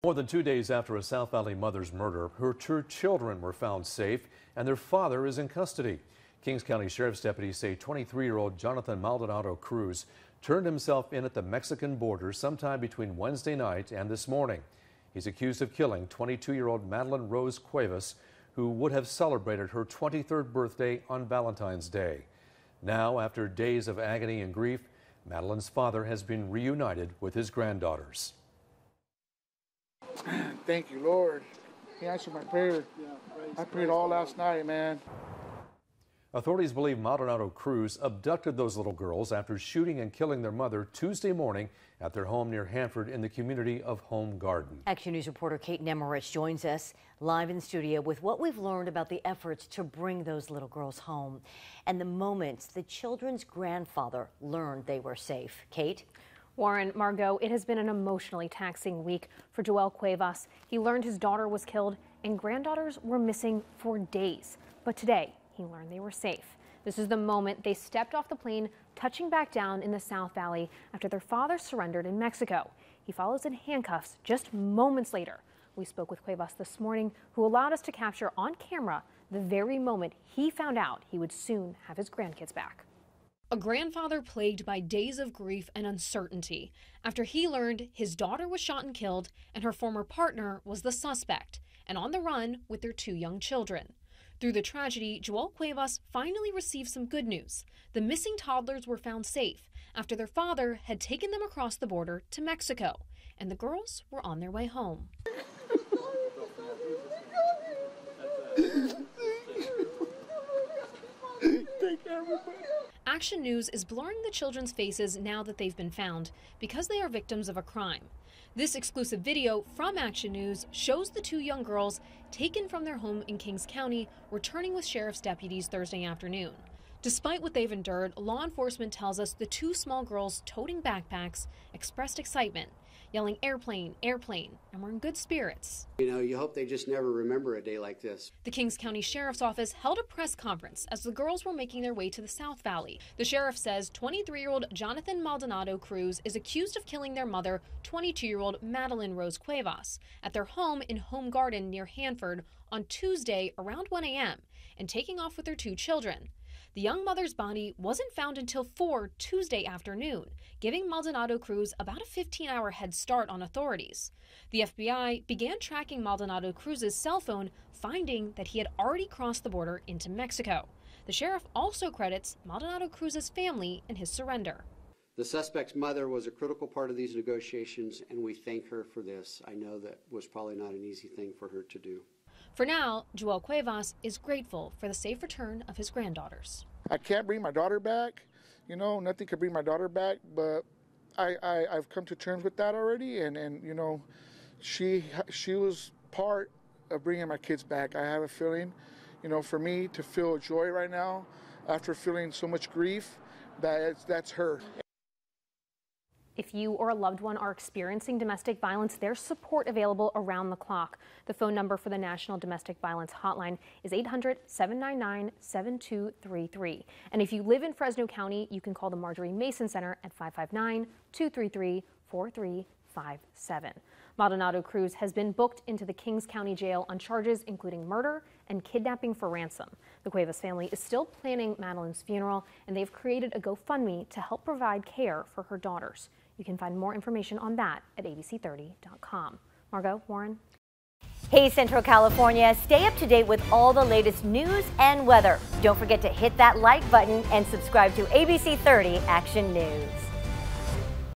More than 2 days after a South Valley mother's murder, her two children were found safe and their father is in custody. Kings County Sheriff's deputies say 23-year-old Jonathan Maldonado-Cruz turned himself in at the Mexican border sometime between Wednesday night and this morning. He's accused of killing 22-year-old Madeline Rose Cuevas, who would have celebrated her 23rd birthday on Valentine's Day. Now, after days of agony and grief, Madeline's father has been reunited with his granddaughters. Thank you, Lord. He answered my prayer. I prayed all last night, man. Authorities believe Maldonado-Cruz abducted those little girls after shooting and killing their mother Tuesday morning at their home near Hanford in the community of Home Garden. Action News reporter Kate Nemerich joins us live in studio with what we've learned about the efforts to bring those little girls home and the moments the children's grandfather learned they were safe. Kate? Warren, Margot, it has been an emotionally taxing week for Joel Cuevas. He learned his daughter was killed and granddaughters were missing for days. But today, he learned they were safe. This is the moment they stepped off the plane, touching back down in the South Valley after their father surrendered in Mexico. He follows in handcuffs just moments later. We spoke with Cuevas this morning, who allowed us to capture on camera the very moment he found out he would soon have his grandkids back. A grandfather plagued by days of grief and uncertainty after he learned his daughter was shot and killed and her former partner was the suspect and on the run with their two young children. Through the tragedy, Joel Cuevas finally received some good news. The missing toddlers were found safe after their father had taken them across the border to Mexico, and the girls were on their way home. Action News is blurring the children's faces now that they've been found because they are victims of a crime. This exclusive video from Action News shows the two young girls taken from their home in Kings County returning with sheriff's deputies Thursday afternoon. Despite what they've endured, law enforcement tells us the two small girls toting backpacks expressed excitement, yelling "airplane, airplane," and were in good spirits. You know, you hope they just never remember a day like this. The Kings County Sheriff's Office held a press conference as the girls were making their way to the South Valley. The sheriff says 23-year-old Jonathan Maldonado-Cruz is accused of killing their mother, 22-year-old Madeline Rose Cuevas, at their home in Home Garden near Hanford on Tuesday around 1 a.m. and taking off with their two children. The young mother's body wasn't found until 4 Tuesday afternoon, giving Maldonado-Cruz about a 15-hour head start on authorities. The FBI began tracking Maldonado-Cruz's cell phone, finding that he had already crossed the border into Mexico. The sheriff also credits Maldonado-Cruz's family in his surrender. The suspect's mother was a critical part of these negotiations, and we thank her for this. I know that was probably not an easy thing for her to do. For now, Joel Cuevas is grateful for the safe return of his granddaughters. I can't bring my daughter back. You know, nothing could bring my daughter back, but I've come to terms with that already, and you know, she was part of bringing my kids back. I have a feeling, you know, for me to feel joy right now after feeling so much grief, that's her. If you or a loved one are experiencing domestic violence, there's support available around the clock. The phone number for the National Domestic Violence Hotline is 800-799-7233. And if you live in Fresno County, you can call the Marjorie Mason Center at 559-233-4357. Maldonado-Cruz has been booked into the Kings County Jail on charges including murder and kidnapping for ransom. The Cuevas family is still planning Madeline's funeral, and they've created a GoFundMe to help provide care for her daughters. You can find more information on that at abc30.com. Margot, Warren. Hey, Central California, stay up to date with all the latest news and weather. Don't forget to hit that like button and subscribe to ABC 30 Action News.